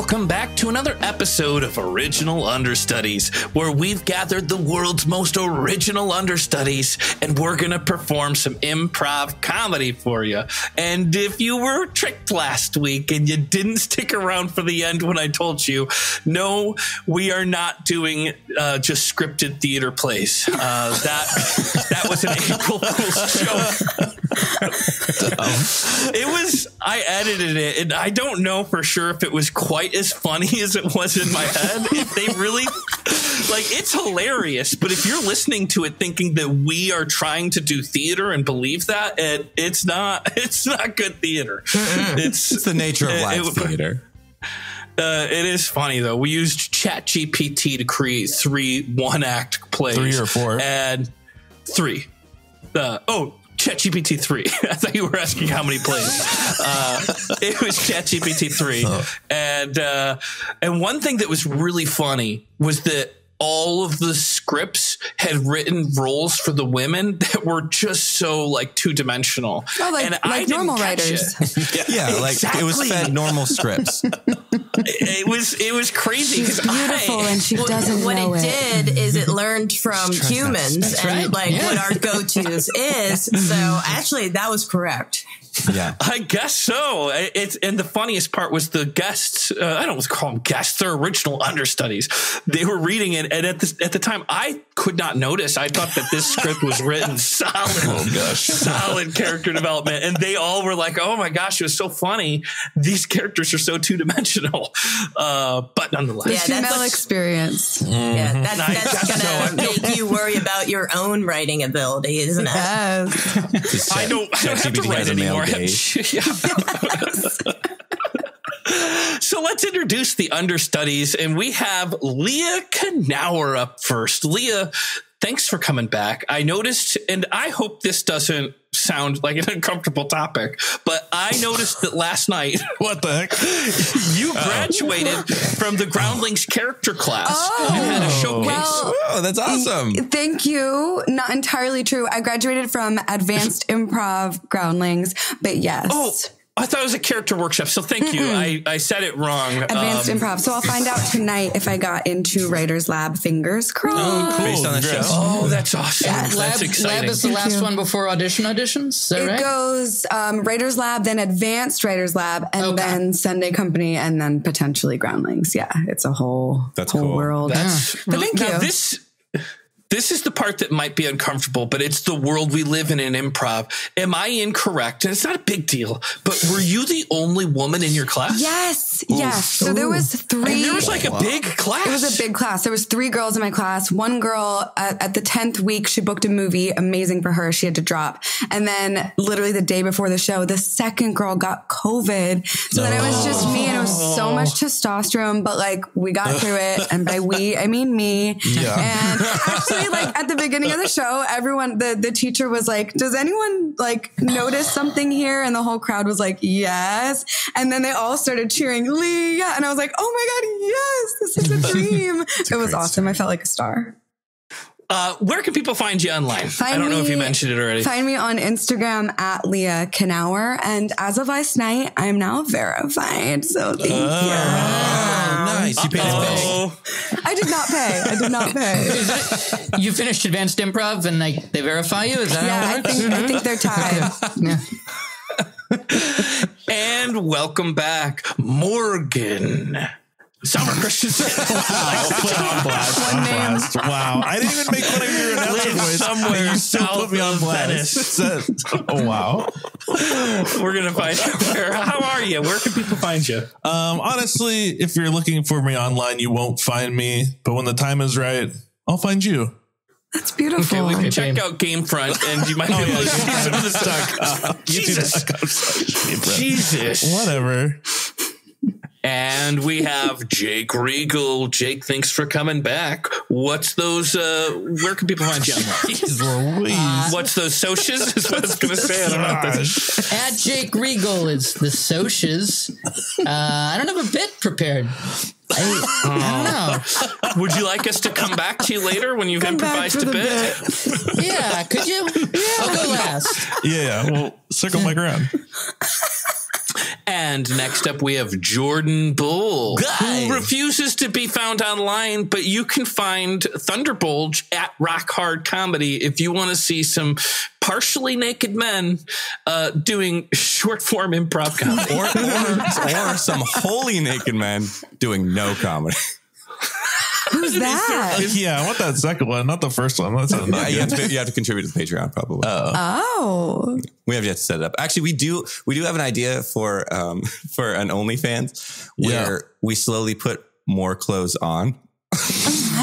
welcome back to another episode of Original Understudies, where we've gathered the world's most original understudies, and we're going to perform some improv comedy for you. And if you were tricked last week and you didn't stick around for the end when I told you, no, we are not doing just scripted theater plays. That was an April Fool's joke. I edited it, and I don't know for sure if it was quite as funny as it was in my head. If they really, it's hilarious, but if you're listening to it thinking that we are trying to do theater and believe that, it's not good theater. It's the nature of live theater. It is funny, though. We used ChatGPT to create 3 one-act plays. 3 or 4? And 3. ChatGPT 3. I thought you were asking how many plays. It was ChatGPT 3. Oh. And one thing that was really funny was that all of the scripts had written roles for the women that were just so two-dimensional. Oh, and like normal writers. Yeah, exactly. It was fed normal scripts. It was crazy. She's beautiful and she doesn't what know it it. did is it learned from humans and what our go-tos is. So actually that was correct. Yeah, I guess so. And the funniest part was the guests. I don't call them guests; they're original understudies. They were reading it, and at the time, I could not notice. I thought that this script was written solid character development, and they all were like, "Oh my gosh, it was so funny! These characters are so 2-dimensional." But nonetheless, female experience. Yeah, that's gonna make you worry about your own writing ability, isn't it? Yes. I don't have to write anymore. So let's introduce the understudies, and we have Leah Knauer up first. Leah, thanks for coming back. I noticed, and I hope this doesn't sound like an uncomfortable topic, but I noticed that last night, what the heck? You graduated from the Groundlings character class and had a showcase. Well, that's awesome. Thank you. Not entirely true. I graduated from Advanced Improv Groundlings, but yes. Oh, I thought it was a character workshop, so thank you. I said it wrong. Advanced Improv. So I'll find out tonight if I got into Writer's Lab. Fingers crossed. Oh, cool. Based on the show. Oh, that's awesome. Yes. That's exciting. Lab is the last one before auditions, is that right? It goes Writer's Lab, then Advanced Writer's Lab, and then Sunday Company, and then potentially Groundlings. Yeah, it's a whole cool. world. That's But thank you. This is the part that might be uncomfortable, but it's the world we live in improv. Am I incorrect? And it's not a big deal, but were you the only woman in your class? Yes. Yes. So there was 3. And there was a big class. It was a big class. There was 3 girls in my class. One girl at the 10th week, she booked a movie. Amazing for her. She had to drop. And then literally the day before the show, the second girl got COVID. So then it was just me, and it was so much testosterone, but we got through it. And by we, I mean me. Yeah. And actually, at the beginning of the show, everyone, the teacher was like, does anyone notice something here? And the whole crowd was like, yes. And then they all started cheering, Leah. And I was like, oh my God, yes, this is a dream. It was awesome. I felt like a star. Where can people find you online? I don't know if you mentioned it already. Find me on Instagram at Leah Knauer. And as of last night, I'm now verified. So thank you. Nice. You paid I did not pay. You finished Advanced Improv and they verify you? Is that how it works? I think they're tied. Yeah. And welcome back, Morgan. Summer Christensen. One name. Wow. I didn't even make fun of your announcer voice. Somewhere you still put me on blast. Oh, wow. We're going to find out where. How are you? Where can people find you? Honestly, if you're looking for me online, you won't find me. But when the time is right, I'll find you. That's beautiful. Okay, we can check out Gamefront, and you might be able to see some of the stuff. Jesus. Whatever. And we have Jake Regal. Jake, thanks for coming back. What's those? Where can people find you online? What's those socials? Is what I was going to say. I don't know what that is. At Jake Regal is the socials. I don't have a bit prepared. I don't know. Would you like us to come back to you later when you've improvised a bit? Yeah, could you? Yeah. I'll go last. Yeah, well, circle back around. And next up, we have Jordan Bull, who refuses to be found online, but you can find Thunderbulge at Rock Hard Comedy if you want to see some partially naked men doing short form improv comedy. or some wholly naked men doing no comedy. Who's that? Yeah, I want that second one, not the first one. That's not you have to contribute to the Patreon, probably. Oh, we have yet to set it up. Actually, we do have an idea for an OnlyFans where we slowly put more clothes on.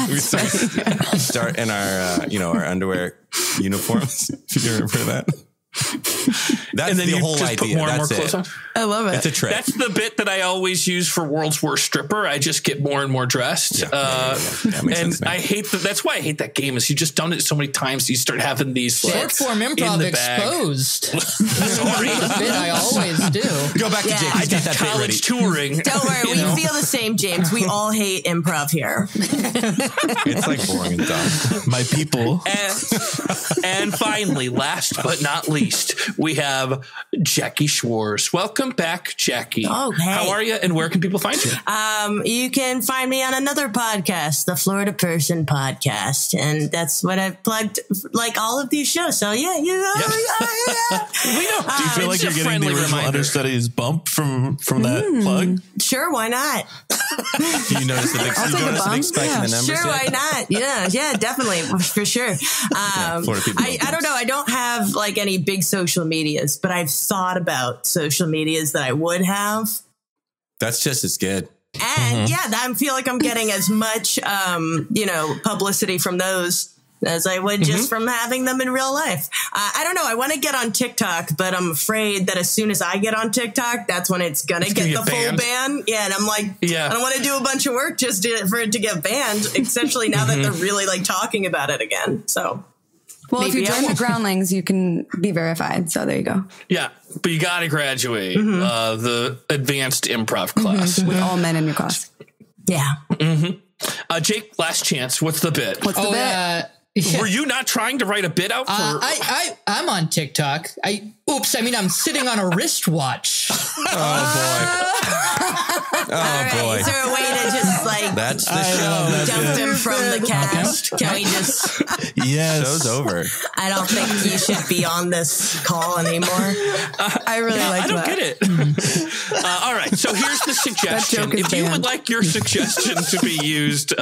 We start in our our underwear uniforms. If you remember that. That's and then the you whole just idea. put more and more That's clothes on. I love it. It's a trick. That's the bit that I always use for World's Worst Stripper. I just get more and more dressed. That makes and sense now. I hate that's why I hate that game is you just done it so many times. You start having these Short form improv exposed. Sorry. The bit I always do. Go back to Jake. I He's got did that bit ready. college touring. Don't worry, we feel the same, James. We all hate improv here. It's like boring and dumb. my people. And finally, last but not least, we have Jacki Schwarz. Welcome back, Jacki. Oh, hey. How are you, and where can people find you? You can find me on another podcast, the Florida Person Podcast, and that's what I've plugged, like all of these shows. So yeah. We know. Do you feel like you're getting the original Understudies bump from that plug? Sure, why not? Do you notice the big spike in the numbers? Sure, why not? Yeah, definitely, for sure. Florida people I don't know. I don't have like any big social medias, but I've thought about social medias that I would have. That's just as good. And I feel like I'm getting as much, publicity from those as I would just from having them in real life. I don't know. I want to get on TikTok, but I'm afraid that as soon as I get on TikTok, that's when it's going to get the full ban. Yeah. And I'm like, I don't want to do a bunch of work just for it to get banned, especially now that they're really like talking about it again. So. Well, if you join the Groundlings, you can be verified. So there you go. Yeah, but you got to graduate the advanced improv class. With all men in your class. Yeah. Jake, last chance. What's the bit? What's the bit? Were you not trying to write a bit out for? I'm on TikTok. I'm sitting on a wristwatch. Boy. Is there a way to just like that's the show? Dump him from the cast? Can we just? Yes. Show's over. I don't think you should be on this call anymore. I really like that. I don't get it. All right. So here's the suggestion. If you would like your suggestion to be used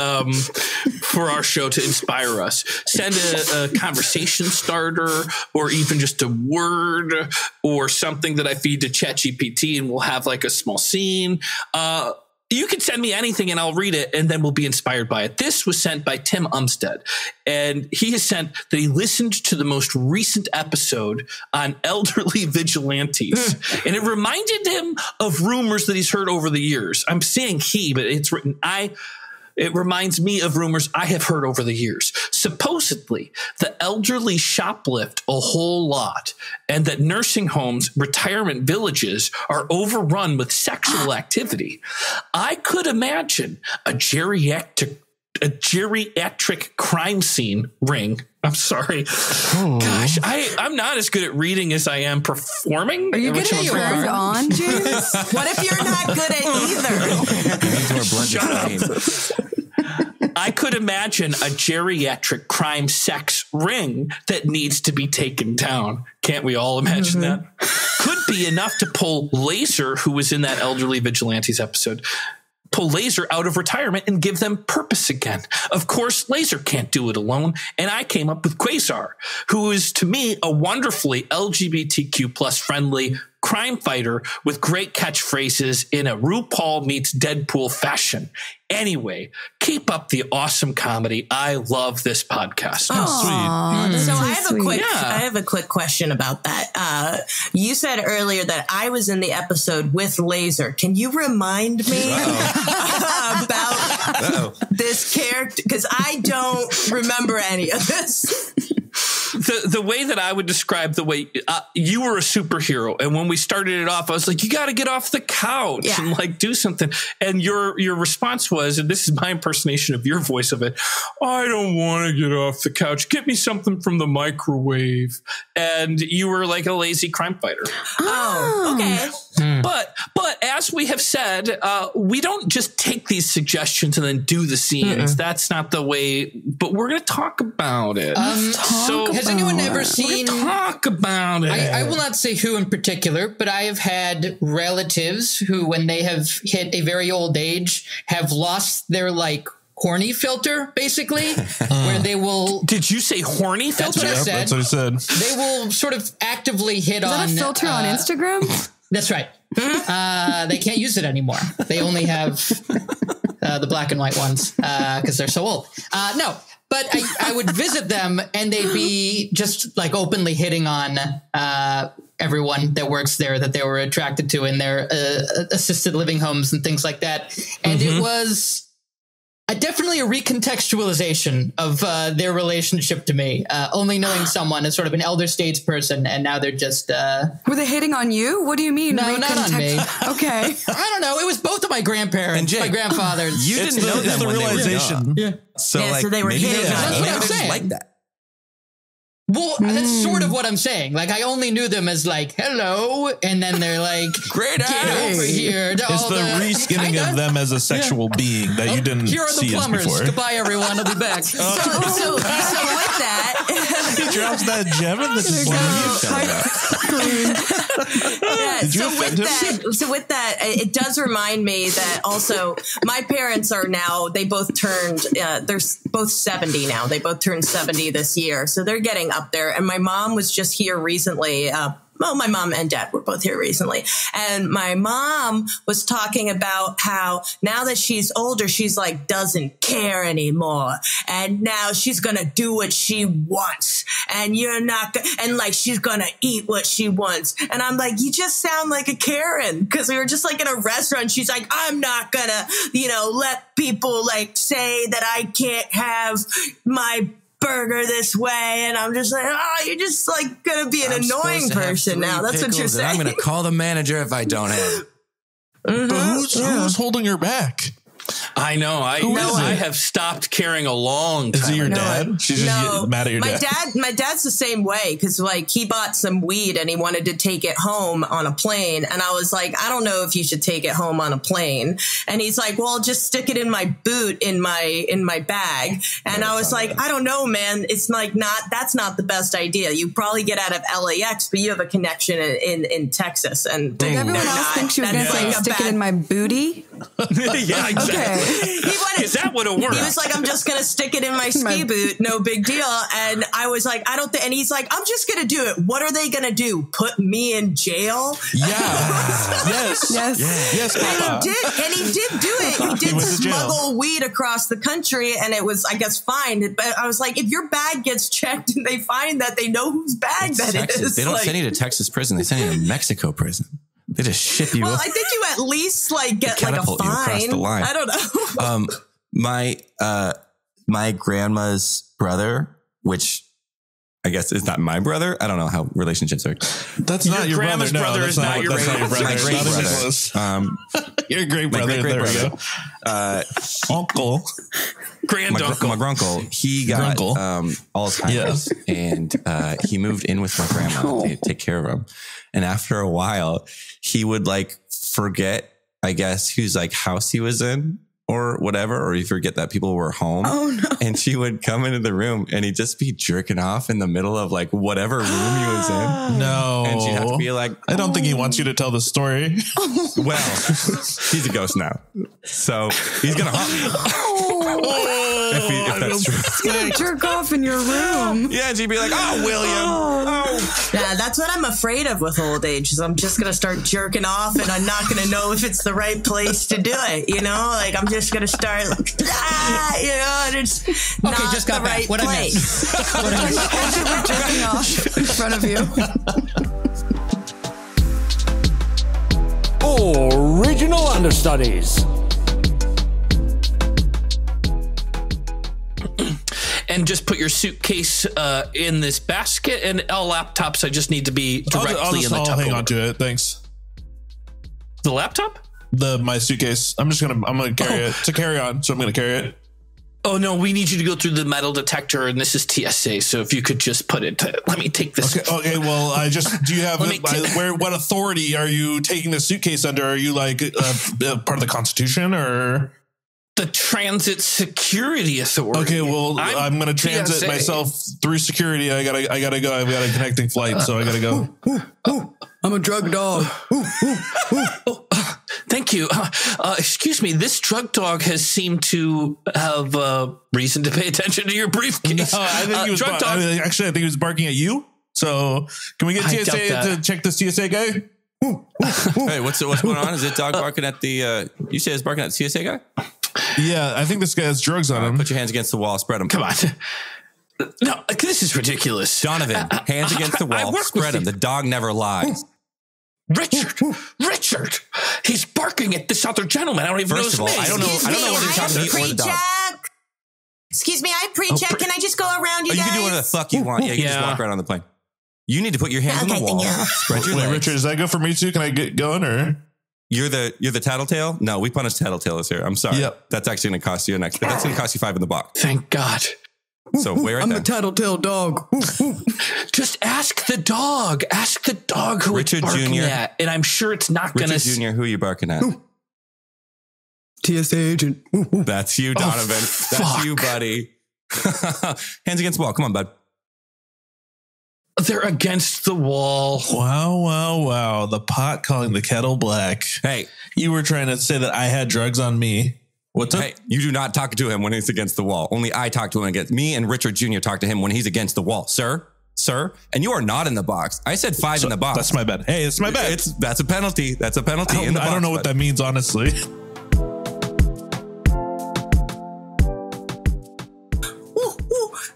for our show to inspire us, send a conversation starter or even just a word or something that I feed to ChatGPT and we'll have like a small scene. You can send me anything and I'll read it and then we'll be inspired by it. This was sent by Tim Umstead, and he has sent that he listened to the most recent episode on elderly vigilantes and it reminded him of rumors that he's heard over the years. I'm saying he, but it's written It reminds me of rumors I have heard over the years. Supposedly, the elderly shoplift a whole lot and that nursing homes, retirement villages are overrun with sexual activity. I could imagine a geriatric crime scene ring. I'm sorry. Gosh, I'm not as good at reading as I am performing. Are you getting turned on, James? What if you're not good at either? Shut up. I could imagine a geriatric crime sex ring that needs to be taken down. Can't we all imagine that? Could be enough to pull Laser, who was in that elderly vigilantes episode, pull Laser out of retirement and give them purpose again. Of course, Laser can't do it alone. And I came up with Quasar, who is to me a wonderfully LGBTQ plus friendly crime fighter with great catchphrases in a RuPaul meets Deadpool fashion. Anyway, keep up the awesome comedy. I love this podcast. Oh, sweet. So I have a quick question about that. You said earlier that I was in the episode with Laser. Can you remind me about this character? Because I don't remember any of this. The way that I would describe the way you were a superhero, and when we started it off, I was like, "You got to get off the couch and like do something." And your response was, and this is my impersonation of your voice of it: "I don't want to get off the couch. Get me something from the microwave." And you were like a lazy crime fighter. Oh, okay. But as we have said, we don't just take these suggestions and then do the scenes. That's not the way. But we're going to talk about it. Has anyone ever seen? Talk about it. I will not say who in particular, but I have had relatives who, when they have hit a very old age, have lost their horny filter, basically, where they will. Did you say horny filter? That's what I said. That's what I said. They will sort of actively hit Is that on a filter on Instagram? That's right. They can't use it anymore. They only have the black and white ones because they're so old. No, but I would visit them and they'd be just openly hitting on everyone that works there that they were attracted to in their assisted living homes and things like that. And it was definitely a recontextualization of their relationship to me, only knowing someone as sort of an elder statesperson, and now they're just... Were they hitting on you? What do you mean? No, not on me. Okay. I don't know. It was both of my grandparents, And Jake, my grandfathers. You didn't know them the when realization. they were young. So, so they were maybe hitting on That's you. what I'm they just saying. like that. Well, that's sort of what I'm saying. I only knew them as hello, and then they're Great get over here. To It's all the reskinning of them as a sexual being that you didn't Here are the see as plumbers. before. Goodbye, everyone. I'll be back. So with that, He drops that gem in the so with that, it does remind me that also my parents are now, they both turned, they're both 70 now. They both turned 70 this year. So they're getting up there. And my mom was just here recently. My mom and dad were both here recently. And my mom was talking about how now that she's older, she's doesn't care anymore. And now she's going to do what she wants. And you're not, and she's going to eat what she wants. And I'm you just sound like a Karen. Cause we were just in a restaurant. She's I'm not going to, let people say that I can't have my burger this way, and I'm just you're just gonna be an annoying person now. That's what you're saying. I'm gonna call the manager if I don't have it. But who's holding her back? I know. I have stopped caring a long time. Is it your dad? She's just mad at your dad. My dad's the same way because he bought some weed and he wanted to take it home on a plane, and I was I don't know if you should take it home on a plane. And he's well, just stick it in my boot in my bag. And I was I don't know, man. It's that's not the best idea. You probably get out of LAX, but you have a connection in Texas, and Did everyone else think she was going to say stick it in my booty? Yeah, exactly. Okay. Is that what it works? He was I'm just going to stick it in my ski boot. No big deal. And I was I don't think, and he's I'm just going to do it. What are they going to do? Put me in jail? Yeah. Yes, Papa. And he did do it. He did smuggle weed across the country, and it was, I guess, fine. But I was if your bag gets checked and they find that, they know whose bag It's that Texas. is. They don't send you to Texas prison. They send you to Mexico prison. They just ship you. Well, I think you at least get a catapult you across fine. the line. I don't know. My grandma's brother, which I guess is not my brother. I don't know how relationships are. That's not your grandma's brother. brother is not your brother. My great brother. Your great My brother. great There we brother. go. Uncle. Granduncle. My grunkle. He got Alzheimer's, and he moved in with my grandma to take care of him. And after a while, he would forget, I guess, whose house he was in or whatever, or you forget that people were home. Oh, no. And she would come into the room and he'd just be jerking off in the middle of whatever room he was in. No. And she'd have to be I don't think he wants you to tell the story. well, he's a ghost now. So he's going to haunt me. If that's true. He's going to jerk off in your room. Yeah, and she'd be William. Yeah, that's what I'm afraid of with old age, is I'm just going to start jerking off and I'm not going to know if it's the right place to do it. I'm just going to start, and it's not just got the back. right What I place. As you were jerking off in front of you. Original Understudies. And just put your suitcase in this basket, and all laptops I just need to be directly in the I'll Tupperware. hang on to it. Thanks. The laptop? My suitcase. I'm gonna carry it to carry on. So I'm gonna carry it. Oh, no, we need you to go through the metal detector, and this is TSA. So if you could just put it, let me take this. Okay. Well, do you have, what authority are you taking the suitcase under? Are you like part of the Constitution or? The Transit Security Authority. Okay, well, I'm going to transit TSA. myself through security. I gotta go. I've got a connecting flight, so I gotta go. I'm a drug dog. Thank you. Excuse me. This drug dog has seemed to have reason to pay attention to your briefcase. No, I think he was I think he was barking at you. So can we get TSA to check this TSA guy? Hey, what's going on? Is it dog barking at the? You say it's barking at the TSA guy? Yeah, I think this guy has drugs on him. Put your hands against the wall. Spread them. Come on. No, this is ridiculous. Donovan, hands against the wall. Spread them. The dog never lies. Richard, he's barking at this other gentleman. I don't even know his name. I don't know whether he's talking to me or the dog. Excuse me, I pre-check. Can I just go around you guys? You can do whatever the fuck you want. Yeah, you can just walk around on the plane. You need to put your hands on the wall. Spread your legs. Richard, does that go for me too? Can I get going or? You're the tattletale? No, we punish tattletales here. I'm sorry. Yep. That's actually going to cost you an extra. That's going to cost you 5 in the box. Thank God. So wear it I'm down. the tattletale dog. Just ask the dog. Ask the dog who Richard it's barking Jr. at, and I'm sure it's not going to. Richard Jr., who are you barking at? TSA agent. That's you, Donovan. That's you, buddy. Hands against the wall. Come on, bud. They're against the wall. Wow. The pot calling the kettle black. Hey. You were trying to say that I had drugs on me. What's up? Hey, you do not talk to him when he's against the wall. Only I talk to him against me, and Richard Jr. talk to him when he's against the wall. Sir, and you are not in the box. I said 5 in the box. That's my bad. Hey, it's my bad. That's a penalty. That's a penalty in the box. I don't know what that means, honestly.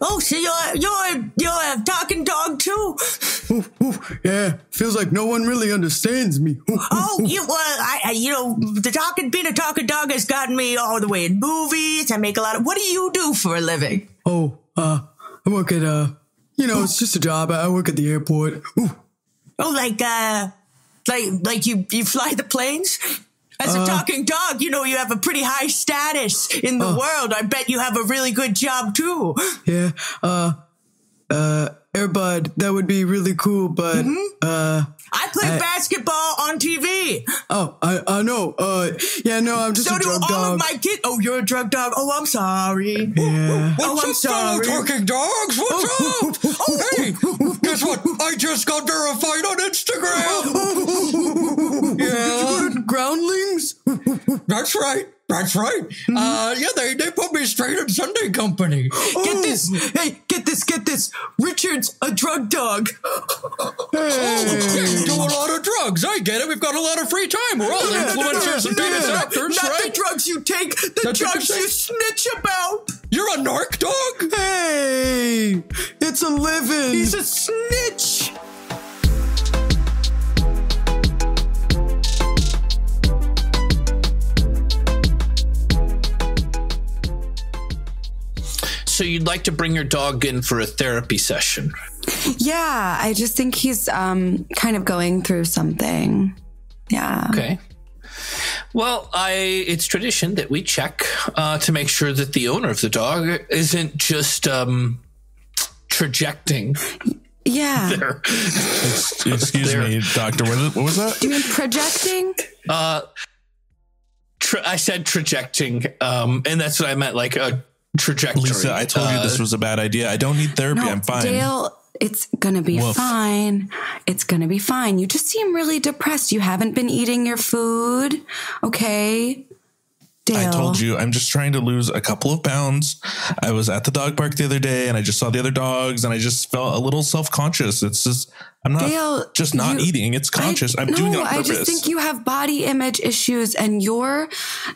Oh, so you're a talking dog too? Yeah, feels like no one really understands me. Being a talking dog has gotten me all the way in movies. I make a lot of. What do you do for a living? I work at it's just a job. I work at the airport. Oh, like you fly the planes? As a talking dog, you have a pretty high status in the world. I bet you have a really good job too. Yeah. Airbud, that would be really cool, but I play basketball on TV. Oh, I know. I'm just a drug dog. So do all of my kids. Oh, you're a drug dog. Oh, I'm sorry. Yeah. I'm sorry. Talking dogs, what's up? Hey, guess what? I just got verified on Instagram. Yeah. Groundlings? That's right. They put me straight in Sunday company. Get this. Hey, get this. Richard's a drug dog. You do a lot of drugs. I get it. We've got a lot of free time. We're all influencers and famous actors, Not right? the drugs you take, the drugs you snitch about. You're a narc dog? Hey, it's a living. He's a snitch. So you'd like to bring your dog in for a therapy session? Yeah, I just think he's kind of going through something. Yeah. Okay. Well, it's tradition that we check to make sure that the owner of the dog isn't just trajecting. Yeah. Excuse me, doctor. What was that? Do you mean projecting? I said trajecting, and that's what I meant, like a trajectory. Lisa, I told you this was a bad idea. I don't need therapy. I'm fine. Dale, it's going to be fine. It's going to be fine. You just seem really depressed. You haven't been eating your food. Okay. Dale. I told you, I'm just trying to lose a couple of pounds. I was at the dog park the other day and I just saw the other dogs and I just felt a little self-conscious. It's just, I'm not Dale, eating. It's conscious. I'm doing it on purpose. I just think you have body image issues and your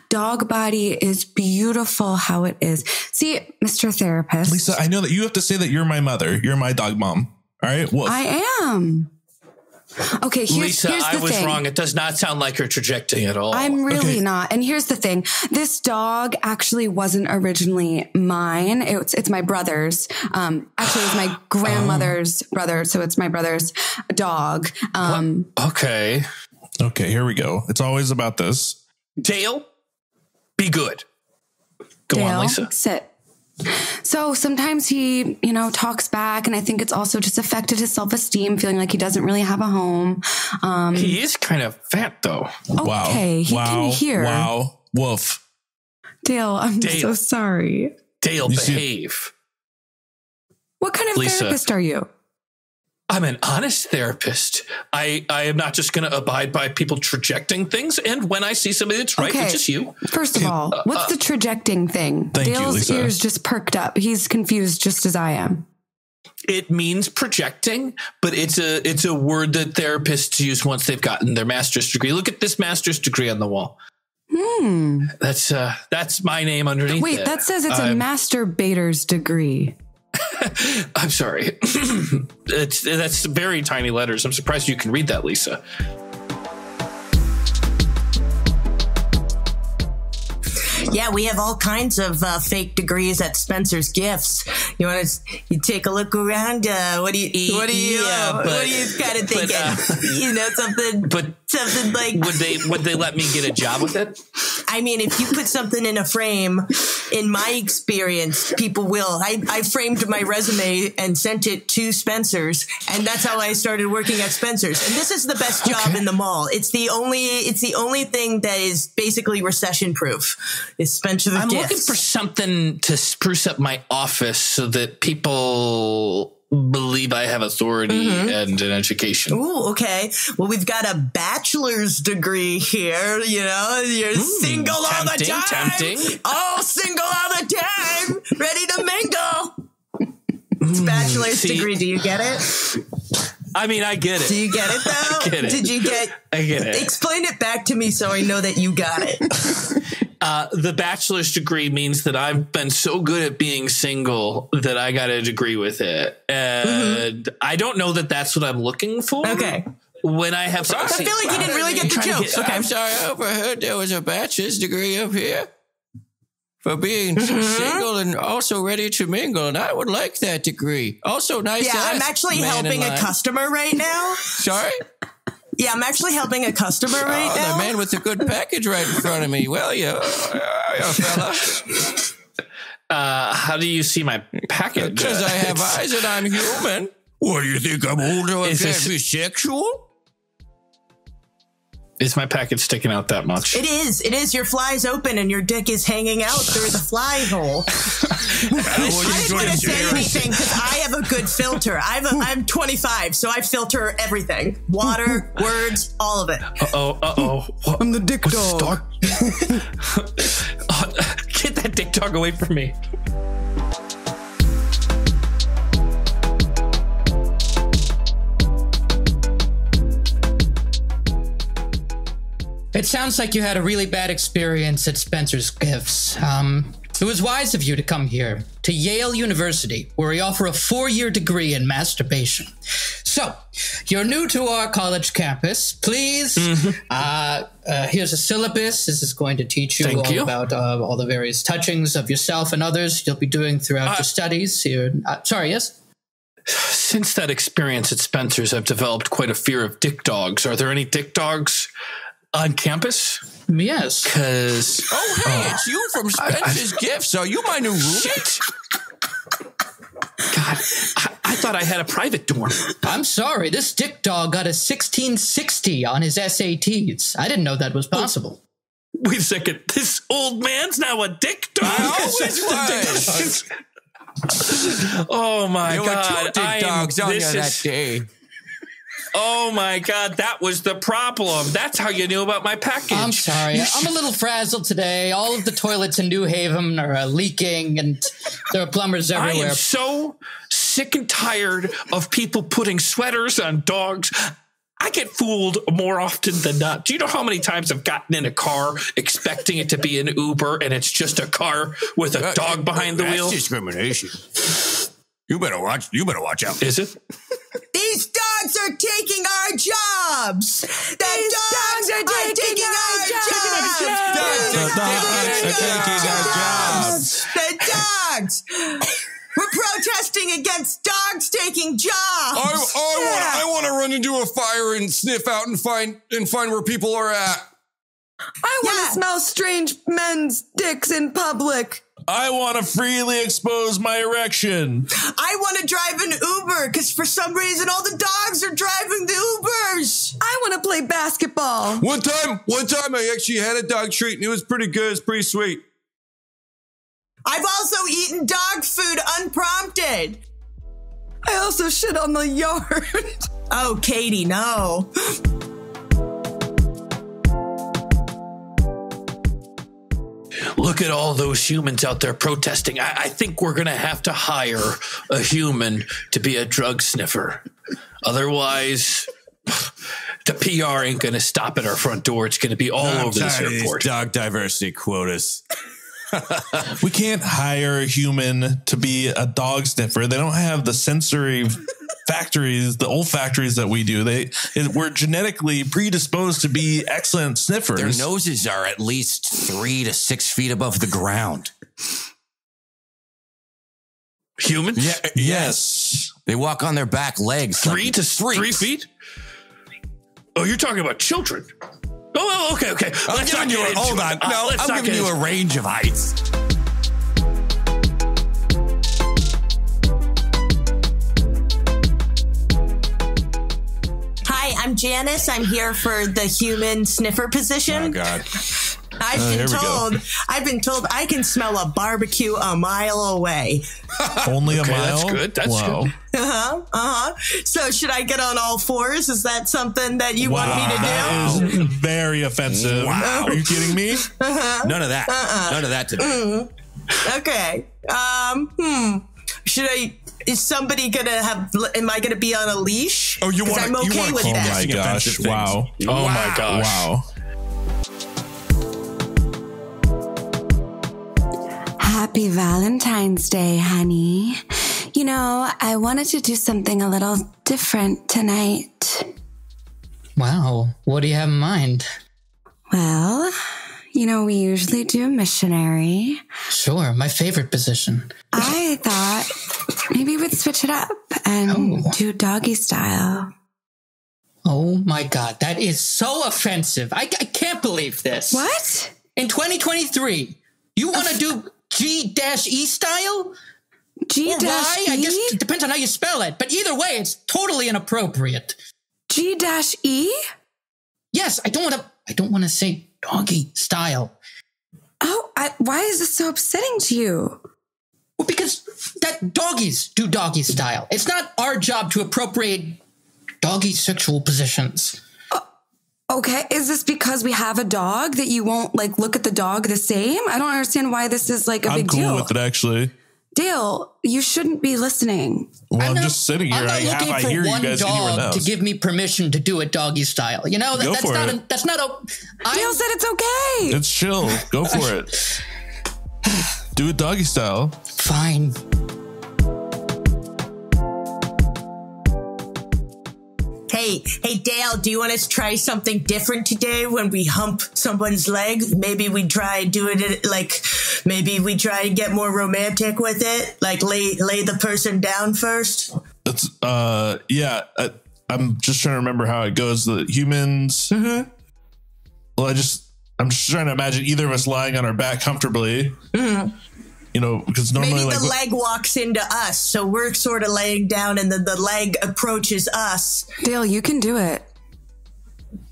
dog body is beautiful how it is. See, Mr. Therapist. Lisa, I know that you have to say that you're my mother. You're my dog mom. All right. Woof. I am. Okay, Lisa, here's the I was thing. wrong. It does not sound like you're trajecting at all. I'm really not. And here's the thing. This dog actually wasn't originally mine. It's my brother's. Actually, it was my grandmother's brother. So it's my brother's dog. Okay. Okay, here we go. It's always about this. Dale, be good. Go Dale, on, Lisa. Sit. So sometimes he, talks back, and I think it's also just affected his self-esteem, feeling like he doesn't really have a home. He is kind of fat, though. Okay, he can hear. Wow. Woof. Dale, I'm so sorry. Dale, behave. What kind of therapist are you? I'm an honest therapist. I am not just going to abide by people trajecting things. And when I see somebody that's right, which is you. First of all, what's the trajecting thing? Dale's ears just perked up. He's confused just as I am. It means projecting, but it's a word that therapists use once they've gotten their master's degree. Look at this master's degree on the wall. That's my name underneath. Wait, that says it's a masturbator's degree. I'm sorry. That's very tiny letters. I'm surprised you can read that, Lisa. Yeah, we have all kinds of fake degrees at Spencer's Gifts. You want to take a look around? What do you kind of thinking? Something like would they let me get a job with it? I mean, if you put something in a frame, in my experience, people will. I framed my resume and sent it to Spencer's, and that's how I started working at Spencer's. And this is the best job in the mall. It's the only thing that is basically recession proof. Is Spencer's Gifts. I'm looking for something to spruce up my office so that people believe I have authority and an education. Ooh, okay. Well, we've got a bachelor's degree here. You're single all the time. Tempting. Oh, single all the time. Ready to mingle. It's bachelor's degree. Do you get it? I mean, I get it. Do you get it, though? I get it. Did you get I get it. Explain it back to me so I know that you got it. The bachelor's degree means that I've been so good at being single that I got a degree with it. And I don't know that that's what I'm looking for. Okay. When I have... I feel like you didn't really get the joke. Okay. I'm sorry, I overheard there was a bachelor's degree up here for being single and also ready to mingle, and I would like that degree. Also nice. Yeah, I'm actually helping a customer right now. Sorry? Yeah, I'm actually helping a customer right now. The man with a good package right in front of me. Well, yeah, fella. How do you see my package? Because I have eyes and I'm human. What, do you think I'm older and can't be sexual? Is my package sticking out that much? It is. It is. Your fly's open and your dick is hanging out through the fly hole. I didn't want to say anything because I have a good filter. I'm 25, so I filter everything. Water, words, all of it. Uh-oh. I'm the dick dog. Get that dick dog away from me. It sounds like you had a really bad experience at Spencer's Gifts. It was wise of you to come here to Yale University, where we offer a 4-year degree in masturbation. So, you're new to our college campus. Please, here's a syllabus. This is going to teach you about all the various touchings of yourself and others you'll be doing throughout your studies here. Sorry, yes? Since that experience at Spencer's, I've developed quite a fear of dick dogs. Are there any dick dogs on campus? Yes. Because... It's you from Spencer's Gifts. Are you my new roommate? God, I thought I had a private dorm. I'm sorry. This dick dog got a 1660 on his SATs. I didn't know that was possible. Wait a second. This old man's now a dick dog? I always was. Oh, my God. There were 2 dick dogs on you that day. Oh, my God. That was the problem. That's how you knew about my package. I'm sorry. I'm a little frazzled today. All of the toilets in New Haven are leaking, and there are plumbers everywhere. I am so sick and tired of people putting sweaters on dogs. I get fooled more often than not. Do you know how many times I've gotten in a car expecting it to be an Uber, and it's just a car with a dog behind the wheel? That's discrimination. You better watch out. Is it? These dogs are taking our jobs. The dogs are taking our jobs. The dogs. We're protesting against dogs taking jobs. I want to run into a fire and sniff out and find where people are at. I want to smell strange men's dicks in public. I want to freely expose my erection. I want to drive an Uber because for some reason all the dogs are driving the Ubers. I want to play basketball. One time I actually had a dog treat and it was pretty good. It's pretty sweet. I've also eaten dog food unprompted. I also shit on the yard. Oh, Katie, no. Look at all those humans out there protesting. I think we're going to have to hire a human to be a drug sniffer. Otherwise, the PR ain't going to stop at our front door. It's going to be all over this airport. Dog diversity quotas. We can't hire a human to be a dog sniffer. They don't have the sensory factories, the olfactories that we do. We're genetically predisposed to be excellent sniffers. Their noses are at least 3 to 6 feet above the ground. Humans? Yeah, yes. They walk on their back legs. 3 to 3 feet? Oh, you're talking about children. Oh, okay. Hold on. No, I'm giving you a range of heights. Hi, I'm Janice. I'm here for the human sniffer position. Oh, God. I've been told I can smell a barbecue a mile away. Only a mile? That's good. That's good. So should I get on all fours? Is that something that you want me to do? That is very offensive. Wow. Are you kidding me? None of that. None of that today. Okay. Should I... Is somebody am I gonna be on a leash? Oh, I'm okay with that. Oh my gosh. Wow. Oh my gosh. Wow. Happy Valentine's Day, honey. You know, I wanted to do something a little different tonight. Wow. What do you have in mind? Well, you know, we usually do missionary. Sure. My favorite position. I thought maybe we'd switch it up and do doggy style. Oh my God. That is so offensive. I can't believe this. What? In 2023, you want to do G-E style? G-E? I guess it depends on how you spell it. But either way, it's totally inappropriate. G-E? Yes, I don't want to say doggy style. Oh, why is this so upsetting to you? Well, because that doggies do doggy style. It's not our job to appropriate doggy sexual positions. Okay, is this because we have a dog that you won't look at the dog the same? I don't understand why this is a big deal. I'm cool with it, actually. Dale, you shouldn't be listening. Well, I'm just sitting here. I'm not looking for one dog to give me permission to do it doggy style. You know, that's not a. Dale said it's okay. It's chill. Go for it. Do it doggy style. Fine. Hey, Dale, do you want us to try something different today when we hump someone's leg? Maybe we try doing it maybe we try to get more romantic with it, lay the person down first. It's yeah. I'm just trying to remember how it goes. The humans. Mm-hmm. Well, I'm just trying to imagine either of us lying on our back comfortably. Mm-hmm. You know, because normally maybe the leg walks into us, so we're sort of laying down, and then the leg approaches us. Dale, you can do it.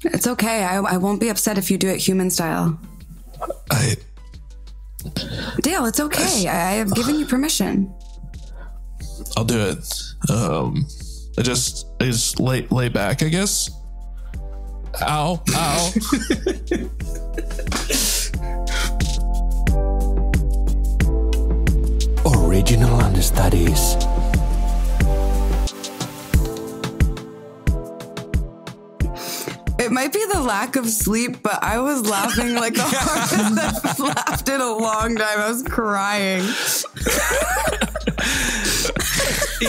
It's okay. I won't be upset if you do it human style. Dale, it's okay. I have given you permission. I'll do it. I just lay back, I guess. Ow. Original Understudies. It might be the lack of sleep, but I was laughing like the hardest I've laughed in a long time. I was crying.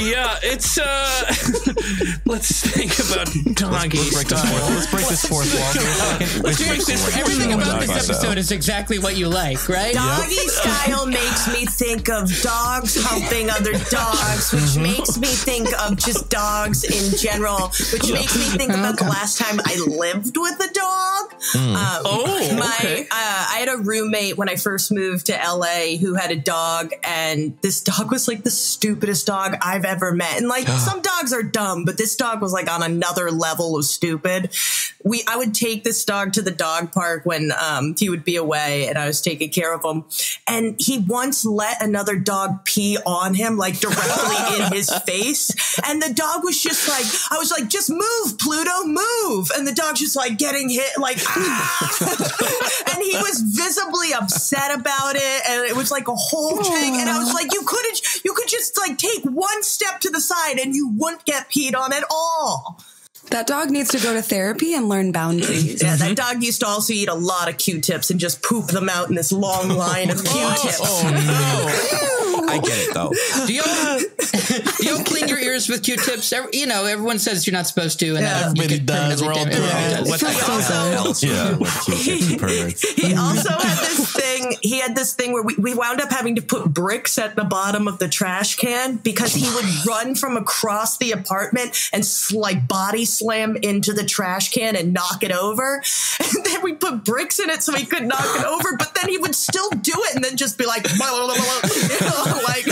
Yeah, it's let's think about doggy style. Let's break this fourth wall for a second. Everything about this episode is exactly what you like, right? Doggy style makes me think of dogs humping other dogs, which makes me think of just dogs in general, which makes me think about the last time I lived with a dog. I had a roommate when I first moved to LA who had a dog, and this dog was like the stupidest dog I've ever met. And like some dogs are dumb, but this dog was like on another level of stupid. I would take this dog to the dog park when he would be away and I was taking care of him. And he once let another dog pee on him, like directly in his face. And the dog was just like, I was like, just move, Pluto, move. And the dog's just like getting hit, like, ah. And he was visibly upset about it. And it was like a whole thing. And I was like, you could just like take one step to the side and you wouldn't get peed on at all. That dog needs to go to therapy and learn boundaries. Yeah, that dog used to also eat a lot of Q-tips and just poop them out in this long line of Q-tips. I get it though. Do y'all clean your ears with Q-tips? You know, everyone says you're not supposed to, and everybody does. We're all doing it. What else? Yeah, with Q-tips, perverts. He also had this thing. He had this thing where we wound up having to put bricks at the bottom of the trash can because he would run from across the apartment and like body slam into the trash can and knock it over. And then we put bricks in it so he could knock it over, but then he would still do it and then just be like, blah, blah, blah, blah, you know, like.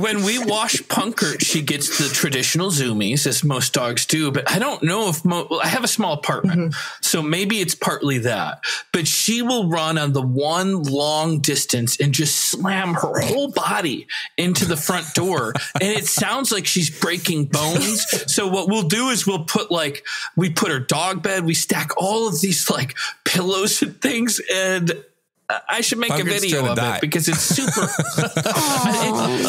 When we wash Punkert, she gets the traditional zoomies, as most dogs do. But I don't know if I have a small apartment, so maybe it's partly that. But she will run on the one long distance and just slam her whole body into the front door, and it sounds like she's breaking bones. So what we'll do is we put her dog bed, we stack all of these like pillows and things, and I should make a video of it because it's super.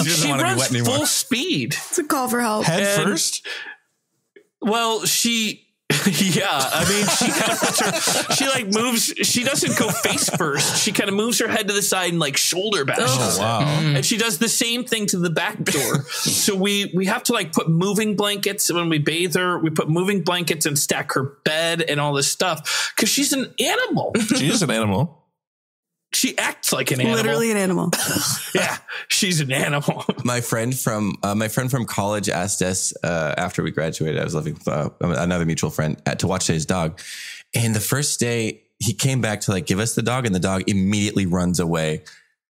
She runs full speed. It's a call for help. Head first? Well, yeah. I mean, she kind of puts her, she like moves, she doesn't go face first. She kind of moves her head to the side and like shoulder bashes. Oh, wow. And she does the same thing to the back door. So we have to like put moving blankets when we bathe her. We put moving blankets and stack her bed and all this stuff because she's an animal. She is an animal. She acts like an animal. Literally an animal. Yeah, she's an animal. My friend from college asked us after we graduated. I was living with another mutual friend to watch his dog, and the first day he came back to like give us the dog, and the dog immediately runs away,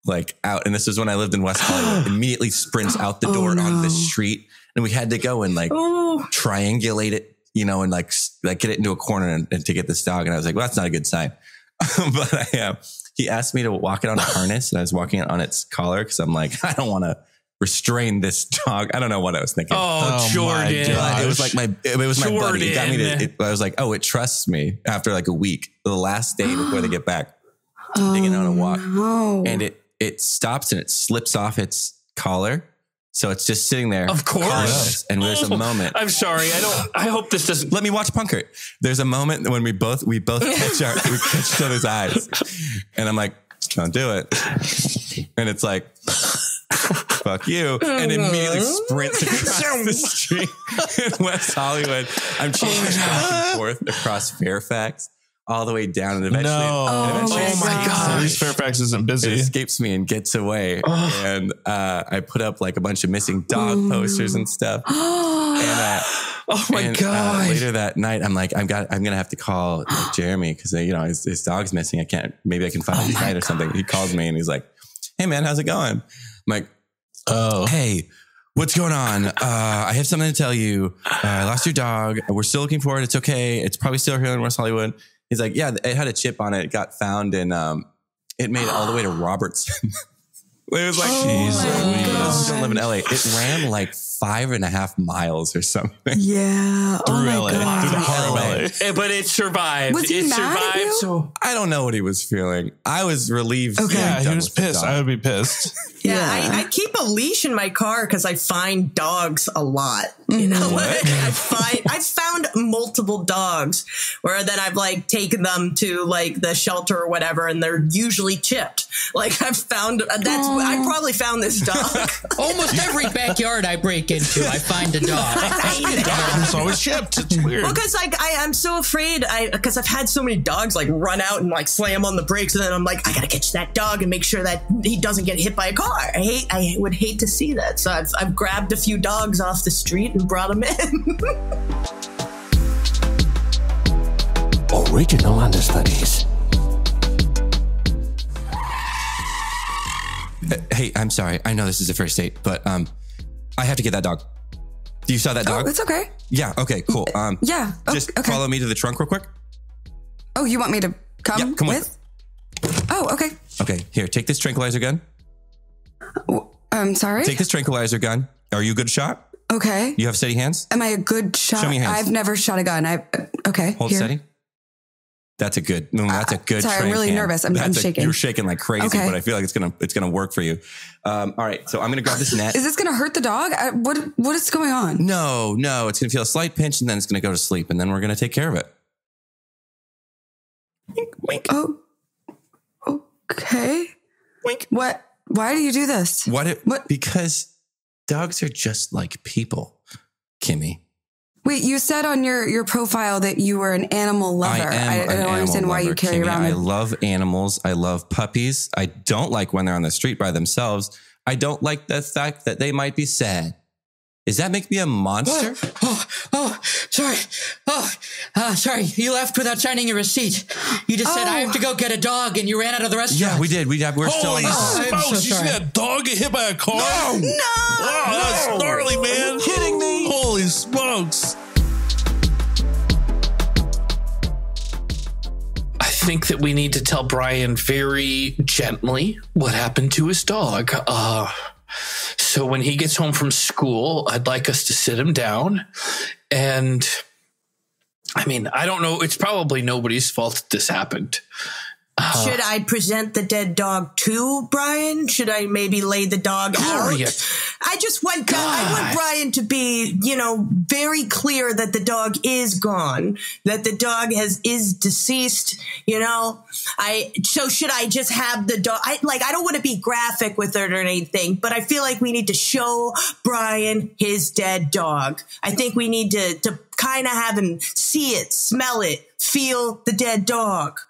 like out. And this was when I lived in West Hollywood. Immediately sprints out the door onto the street, and we had to go and like triangulate it, you know, and like get it into a corner and to get this dog. And I was like, well, that's not a good sign. But he asked me to walk it on a harness, and I was walking it on its collar because I'm like, I don't want to restrain this dog. I don't know what I was thinking. Oh Jordan. It was like my buddy. It got me I was like, oh, it trusts me after like a week, the last day before they get back, taking it on a walk. No. And it stops and it slips off its collar. So it's just sitting there. Of course. And there's a moment. I'm sorry. I hope this doesn't. Let me watch Punkert. There's a moment when we both catch each other's eyes. And I'm like, don't do it. And it's like, fuck you. And immediately sprints across the street in West Hollywood. I'm chasing back and forth across Fairfax, all the way down, and eventually, oh my God, at least Fairfax isn't busy. It escapes me and gets away. And I put up like a bunch of missing dog posters and stuff. Oh my God! Later that night, I'm like, I'm gonna have to call Jeremy because his dog's missing. Maybe I can find him tonight or something. He calls me and he's like, "Hey man, how's it going?" I'm like, "Oh, hey, what's going on? I have something to tell you. I lost your dog. We're still looking for it. It's okay. It's probably still here in West Hollywood." He's like, "Yeah, it had a chip on it. It got found and it made it all the way to Robertson." It was like, Jesus, don't live in LA. It ran like 5.5 miles or something. Yeah. Through LA. God. Through the heart of LA. But it survived. Was he it mad at survived. you? So I don't know what he was feeling. I was relieved. Okay. Yeah, he was pissed. I would be pissed. Yeah, I keep a leash in my car because I find dogs a lot. You know, I've found multiple dogs where then I've like taken them to like the shelter or whatever, and they're usually chipped. Like I probably found this dog. Almost every backyard I break into, I find a dog. It's always chipped. It's weird. Well, because like I'm so afraid because I've had so many dogs like run out and like slam on the brakes, and then I'm like, I gotta catch that dog and make sure that he doesn't get hit by a car. I would hate to see that. So I've grabbed a few dogs off the street and brought them in. Original Understudies. Hey, I'm sorry. I know this is the first date, but I have to get that dog. You saw that dog? Oh, it's okay. Yeah. Okay. Cool. Yeah. Just follow me to the trunk real quick. Oh, you want me to come? Yeah, come with? Oh, okay. Okay. Here, take this tranquilizer gun. I'm sorry. Take this tranquilizer gun. Are you a good shot? Okay. You have steady hands? Am I a good shot? Show me your hands. I've never shot a gun. Okay. Hold here. steady. That's a good. That's a good. Sorry, I'm really nervous. I'm shaking. You're shaking like crazy, Okay. but I feel like it's gonna work for you. All right, so I'm gonna grab this net. Is this gonna hurt the dog? What is going on? No, it's gonna feel a slight pinch, and then it's gonna go to sleep, and then we're gonna take care of it. Wink, wink. Oh, okay. Wink. What? Why do you do this? What? Because dogs are just like people, Kimmy. Wait, you said on your profile that you were an animal lover. I don't understand why you carry Kimmy. around. I love animals. I love puppies. I don't like when they're on the street by themselves. I don't like the fact that they might be sad. Does that make me a monster? Sorry. Sorry. You left without signing your receipt. You just said, I have to go get a dog, and you ran out of the restaurant. Yeah, we did. We're still Holy in smokes, so you see sorry. that dog get hit by a car? No! Oh, that's gnarly, man. Are you kidding me? Holy smokes. I think that we need to tell Brian very gently what happened to his dog. So when he gets home from school, I'd like us to sit him down. And I mean, I don't know. It's probably nobody's fault that this happened. Should I present the dead dog to Brian? Should I maybe lay the dog Gloria. out? I want Brian to be, very clear that the dog is gone, that the dog is deceased, So should I just have the dog? I don't want to be graphic with it or anything, but I feel like we need to show Brian his dead dog. I think we need to kind of have him see it, smell it, feel the dead dog.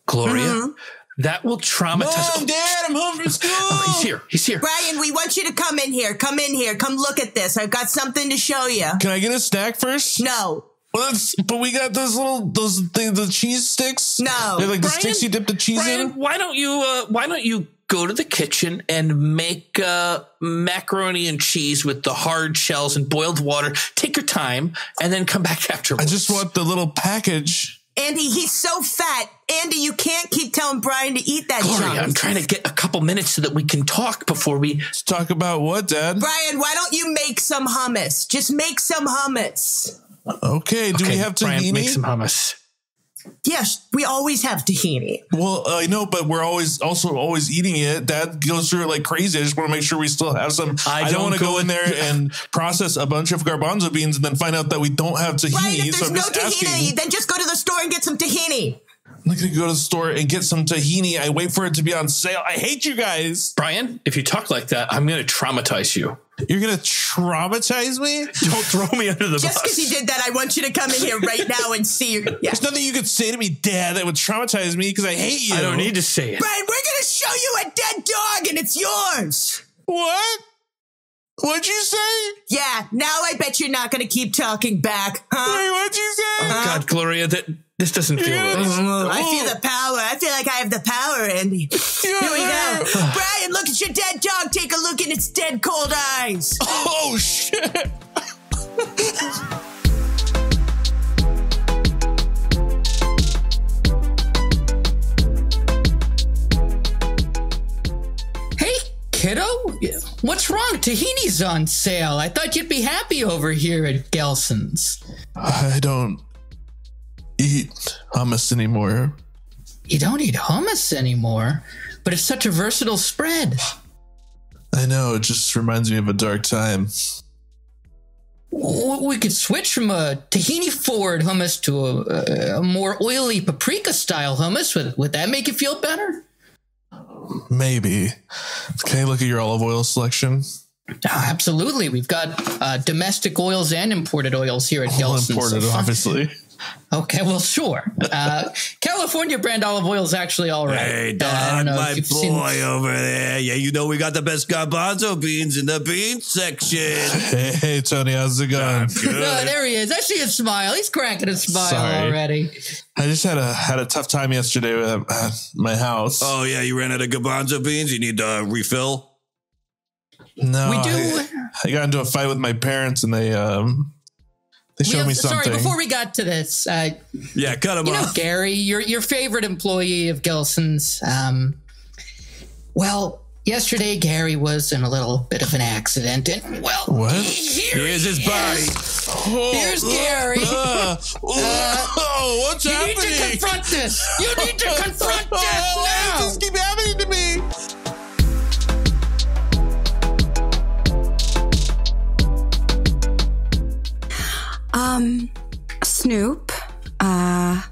Gloria, that will traumatize. Mom, Dad, I'm home from school. Oh, he's here. Brian, we want you to come in here. Come look at this. I've got something to show you. Can I get a snack first? No. Well, but we got those the cheese sticks. No. They're like the Brian, sticks you dip the cheese in. Why don't you go to the kitchen and make macaroni and cheese with the hard shells and boiled water? Take your time and then come back afterwards. I just want the little package. Andy, he's so fat. Andy, you can't keep telling Brian to eat that Gloria, junk. I'm trying to get a couple minutes so that we can talk before we... Let's talk about what, Dad? Brian, why don't you make some hummus? Just make some hummus. Okay, do we have tahini? Brian, make some hummus. Yes, we always have tahini. Well, I know, but we're always eating it. Dad goes through it like crazy. I just want to make sure we still have some. I don't want to go in there and process a bunch of garbanzo beans and then find out that we don't have tahini. Brian, if so there's I'm no just tahini, asking. then just go to the store and get some tahini. I'm not going to go to the store and get some tahini. I wait for it to be on sale. I hate you guys. Brian, if you talk like that, I'm going to traumatize you. You're going to traumatize me? Don't throw me under the bus. Just because you did that, I want you to come in here right now and see. Yeah. There's nothing you could say to me, Dad, that would traumatize me because I hate you. I don't need to say it. Brian, we're going to show you a dead dog and it's yours. What? What'd you say? Yeah, now I bet you're not going to keep talking back, huh? Wait, what'd you say? Oh, God, Gloria, this doesn't feel right. I feel the power. I feel like I have the power, Andy. Here we go. Brian, look at your dead dog. Take a look in its dead cold eyes. Oh, shit. Hey, kiddo, what's wrong? Tahini's on sale. I thought you'd be happy over here at Gelson's. I don't eat hummus anymore. You don't eat hummus anymore, but it's such a versatile spread. I know, it just reminds me of a dark time. we could switch from a tahini forward hummus to a more oily paprika style hummus. Would that make you feel better? Maybe. Can I look at your olive oil selection? Absolutely. We've got domestic oils and imported oils here at All Gelson's. imported, obviously. Okay, well, sure. California brand olive oil is actually all right. Hey, Don, my boy over there. Yeah, you know we got the best garbanzo beans in the bean section. Hey, Tony, how's it going? No, there he is. I see his smile. He's cracking a smile Sorry. already. I just had a tough time yesterday with my house. Oh, yeah, you ran out of garbanzo beans? You need to refill? No, We do. I got into a fight with my parents, and they showed me something. Sorry, before we got to this, Yeah, cut him you know, off. Gary, your favorite employee of Gelson's. Well, yesterday Gary was in a little bit of an accident, and well, What? Here's his body. Here's Gary. What's You happening? need to confront this. You need to confront this now. This keep happening to me. Snoop, why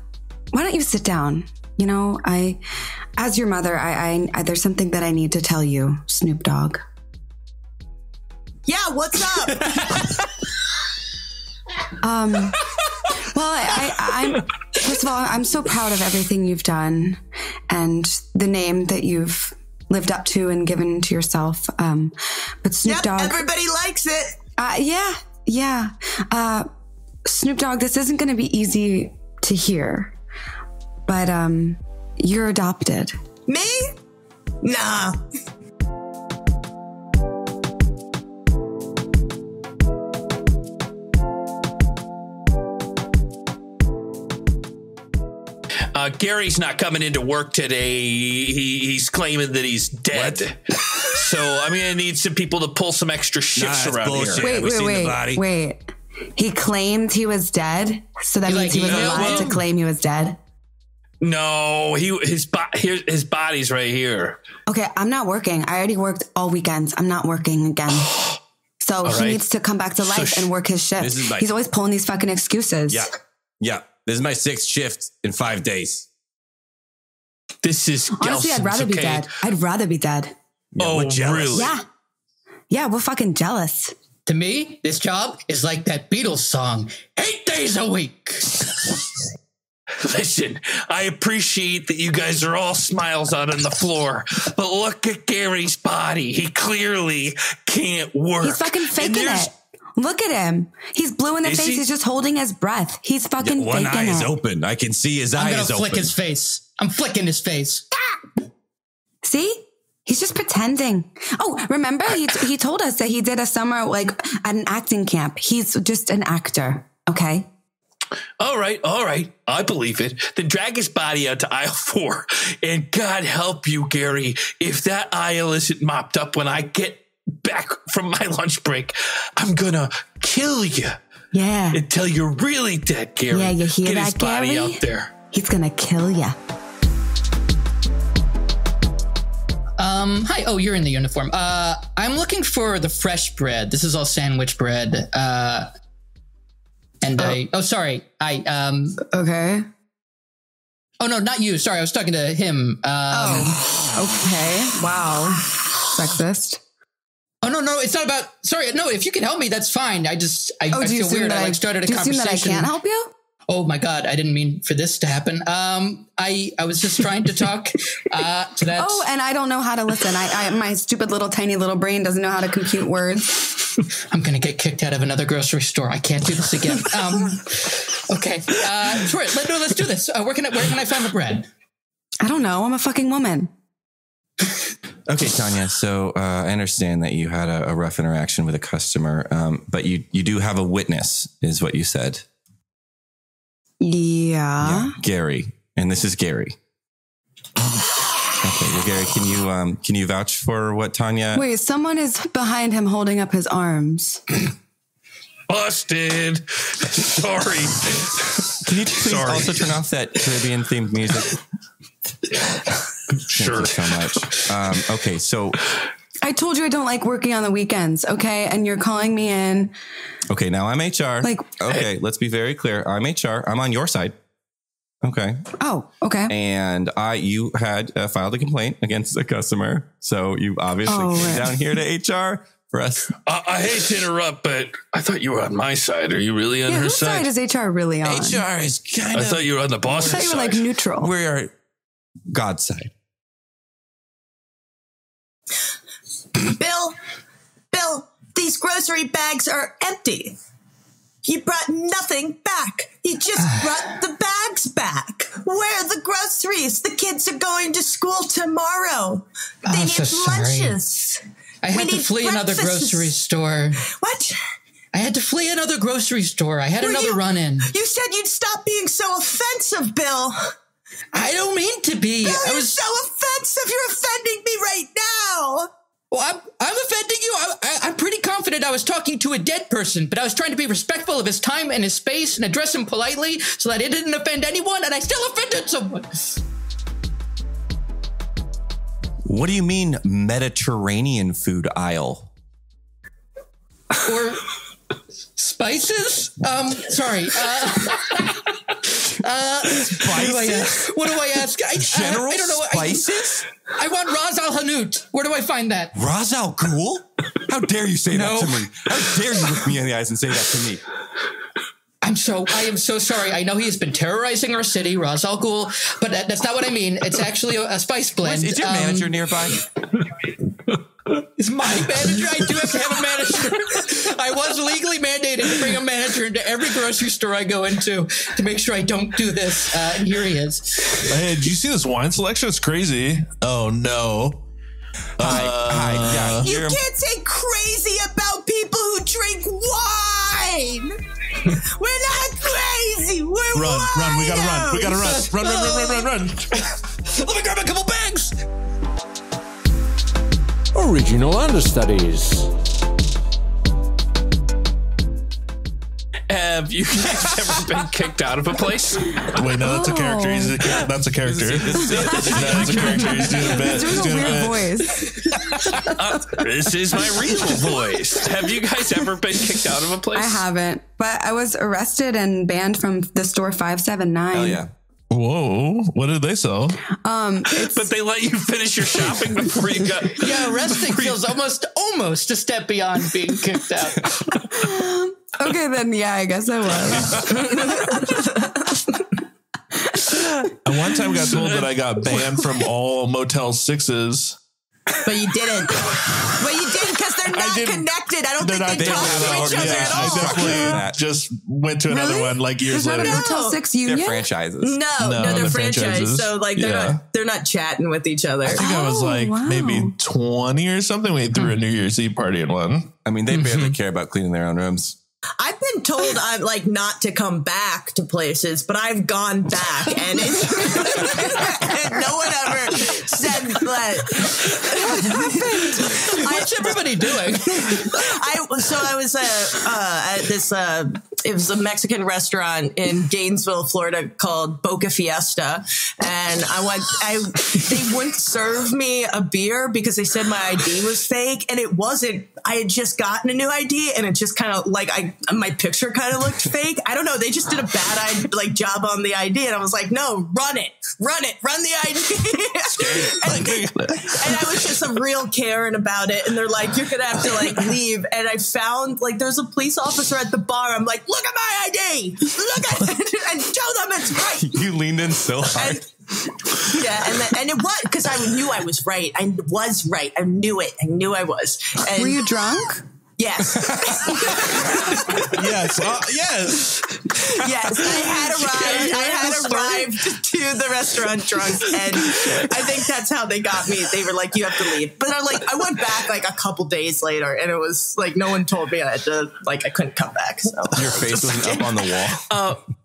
don't you sit down? You know, as your mother, I there's something that I need to tell you, Snoop Dogg. Yeah, what's up? Well, I'm first of all, I'm so proud of everything you've done and the name that you've lived up to and given to yourself. But Snoop Dogg, everybody likes it. yeah. Snoop Dogg, this isn't going to be easy to hear, but you're adopted. Me? Nah. Gary's not coming into work today. He's claiming that he's dead. So I'm going to need some people to pull some extra shifts Nah, that's around bullshit. here. We seen the body. Wait. He claimed he was dead, so that means he was allowed to claim he was dead. No, his body's right here. Okay, I'm not working. I already worked all weekends. I'm not working again. So he right. needs to come back to life and work his shift. He's always pulling these fucking excuses. Yeah. This is my 6th shift in 5 days. This is honestly, I'd rather be dead. I'd rather be dead. Oh, really? Yeah, we're fucking jealous. To me, this job is like that Beatles song, 8 days a week. Listen, I appreciate that you guys are all smiles out on the floor, but look at Gary's body. He clearly can't work. He's fucking faking it. Look at him. He's blue in the face. He's just holding his breath. He's fucking faking it. One eye is open. I can see his eye is open. I'm gonna flick his face. I'm flicking his face. See? He's just pretending. Oh, remember he told us that he did a summer like at an acting camp. He's just an actor. Okay. All right. I believe it. Then drag his body out to aisle 4. And God help you, Gary, if that aisle isn't mopped up when I get back from my lunch break, I'm gonna kill you. Yeah. Until you're really dead, Gary. Yeah, you hear Get that, his body Gary? out there. He's gonna kill you. Hi. Oh, you're in the uniform. I'm looking for the fresh bread. This is all sandwich bread. Okay. Oh no, not you. Sorry, I was talking to him. Okay. Wow. Sexist. Oh no, it's not about. Sorry, no. If you can help me, that's fine. I do you feel weird. I started a conversation. Do you assume that I can't help you? Oh my God, I didn't mean for this to happen. I was just trying to talk to that. Oh, and I don't know how to listen. My stupid little tiny little brain doesn't know how to compute words. I'm gonna get kicked out of another grocery store. I can't do this again. Okay, sure. Let's do this. Where can I find the bread? I don't know. I'm a fucking woman. Okay, Tanya. So I understand that you had a rough interaction with a customer, but you do have a witness, is what you said. Yeah. Gary, and this is Gary. Okay, well, Gary, can you vouch for what Tanya? Wait, someone is behind him holding up his arms. Busted. Sorry. Can you please also turn off that Caribbean themed music? Sure. Thank you so much. Okay, so I told you I don't like working on the weekends, okay? And you're calling me in. Okay, now I'm HR. Okay, let's be very clear. I'm HR. I'm on your side. Okay. Oh, okay. And you had filed a complaint against a customer. So you obviously came down here to HR for us. I hate to interrupt, but I thought you were on my side. Are you really on her whose side? Whose side is HR really on? HR is kind of... I thought you were on the boss's side. I thought you were like neutral. We are God's side. Bill, these grocery bags are empty. You brought nothing back. You just brought the bags back. Where are the groceries? The kids are going to school tomorrow. They need lunches. I had to flee another grocery store. What? I had to flee another grocery store. I had another run-in. You said you'd stop being so offensive, Bill. I don't mean to be. Bill, you're so offensive. You're offending me right now. Well, I'm offending you. I'm pretty confident I was talking to a dead person, but I was trying to be respectful of his time and his space and address him politely so that it didn't offend anyone, and I still offended someone. What do you mean Mediterranean food aisle? Or spices? Sorry. Spices? What do I ask? General I don't know. Spices? I want Ras Al Hanout. Where do I find that? Ras Al Ghul? How dare you say that to me? How dare you look me in the eyes and say that to me? I am so sorry. I know he has been terrorizing our city, Ras Al Ghul, but that's not what I mean. It's actually a spice blend. Is your manager nearby? Is my manager? I do have to have a manager. I was legally mandated to bring a manager into every grocery store I go into to make sure I don't do this. And here he is. Hey, did you see this wine selection? It's crazy. Oh, no. Hi. Yeah, you can't say crazy about people who drink wine. We're not crazy. We're run. We gotta run. Run. Let me grab a couple bags. Original Understudies. Have you guys ever been kicked out of a place? Wait, no, that's a character. That's a character. That's a character. He's doing a bit. He's doing a weird voice. This is my real voice. Have you guys ever been kicked out of a place? I haven't, but I was arrested and banned from the store 579. Hell yeah. Whoa, what did they sell? But they let you finish your shopping before you got... Yeah, arresting feels almost a step beyond being kicked out. Okay, then, yeah, I guess I was. I one time got told that I got banned from all Motel 6s. But you didn't. Because they're not connected. I don't think they talk to each other at all. I definitely just went to another one like years There's later. not a Motel 6 union? They're franchises. No, they're franchises. So like they're not chatting with each other. I think I was like maybe 20 or something. We threw a New Year's Eve party in one. I mean, they barely care about cleaning their own rooms. I've been told I'm like not to come back to places, but I've gone back and no one ever said that. What's everybody doing? I was at this it was a Mexican restaurant in Gainesville, Florida called Boca Fiesta, and they wouldn't serve me a beer because they said my ID was fake, and it wasn't. I had just gotten a new ID, and it just kind of like my picture kind of looked fake. I don't know. They just did a bad job on the ID, and I was like, no, run the ID. and I was just a real Karen about it, and they're like, you're gonna have to like leave. And I found like there's a police officer at the bar. I'm like, look at my ID, look at it, and tell them it's right. You leaned in so hard. And it was because I knew I was right. I was right. I knew it. I knew I was. And were you drunk? Yes. Yes. Yes. I had arrived to the restaurant drunk, and I think that's how they got me. They were like, "You have to leave." But I went back like a couple days later, and it was like no one told me I had to, like I couldn't come back. So your face wasn't up on the wall.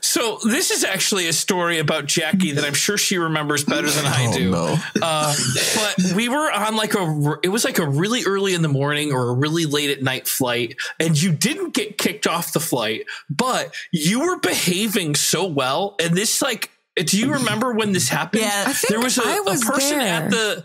So this is actually a story about Jacki that I'm sure she remembers better than I do. No. But we were on it was like a really early in the morning or a really late at night flight, and you didn't get kicked off the flight, but you were behaving so well. And this do you remember when this happened? Yeah, I think there was a person there. at the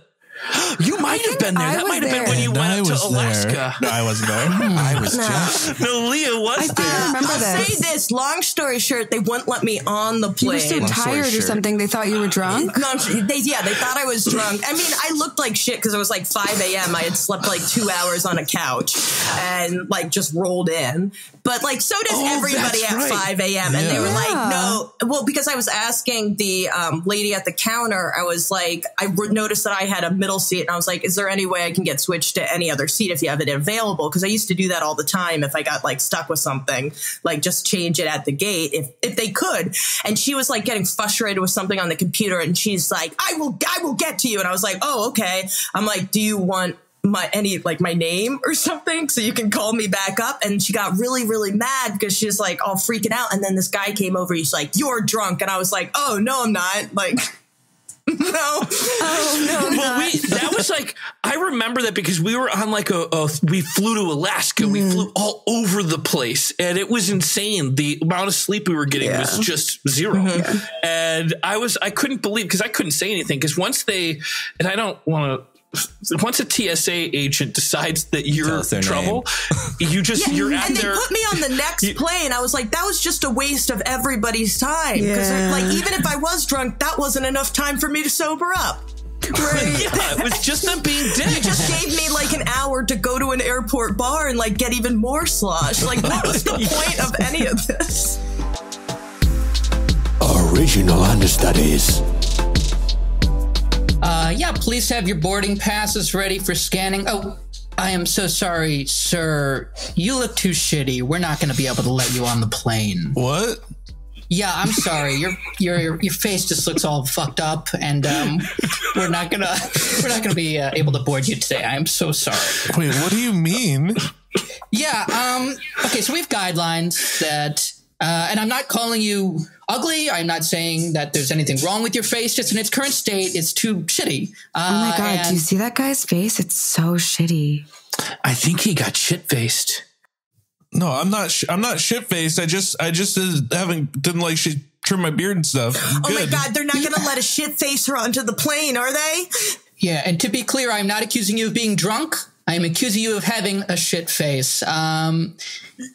You might have been there. That might have been when you went to Alaska. No, I wasn't there. I was just. No, Leah was there. I remember I'll say this. Long story short, they wouldn't let me on the You were plane. so tired or something. They thought you were drunk. No, they thought I was drunk. I mean, I looked like shit because it was like 5 a.m. I had slept like 2 hours on a couch and like just rolled in. But like, so does everybody at 5 a.m. And they were like, no. Well, because I was asking the lady at the counter, I was like, I noticed that I had a middle seat. And I was like, is there any way I can get switched to any other seat if you have it available? Because I used to do that all the time if I got like stuck with something, like just change it at the gate if they could. And she was like getting frustrated with something on the computer. And she's like, I will get to you. And I was like, oh, okay. I'm like, do you want my name or something so you can call me back up? And she got really, really mad because she's like all freaking out. And then this guy came over. He's like, you're drunk. And I was like, oh, no, I'm not. Like, no. Oh, no. Well, that was like, I remember that because we were on like we flew to Alaska. We flew all over the place and it was insane. The amount of sleep we were getting was just zero. And I couldn't believe, because I couldn't say anything, because once a TSA agent decides that you're in trouble, you're at and their... they put me on the next plane. I was like, that was just a waste of everybody's time. Because like, even if I was drunk, that wasn't enough time for me to sober up. Right? Yeah, it was just them being dead. You just gave me like an hour to go to an airport bar and like get even more slosh. Like, what was the point of any of this? Original Understudies. Please have your boarding passes ready for scanning. Oh, I am so sorry, sir. You look too shitty. We're not going to be able to let you on the plane. What? Yeah, I'm sorry. Your face just looks all fucked up, and we're not gonna be able to board you today. I'm so sorry. Wait, what do you mean? Yeah. Okay. So we have guidelines that. And I'm not calling you ugly. I'm not saying that there's anything wrong with your face. Just in its current state, it's too shitty. Oh my God. Do you see that guy's face? It's so shitty. I think he got shit-faced. No, I'm not shit-faced. I just didn't like trim my beard and stuff. Oh my God. They're not going to let a shit facer onto the plane, are they? Yeah. And to be clear, I'm not accusing you of being drunk. I am accusing you of having a shit face.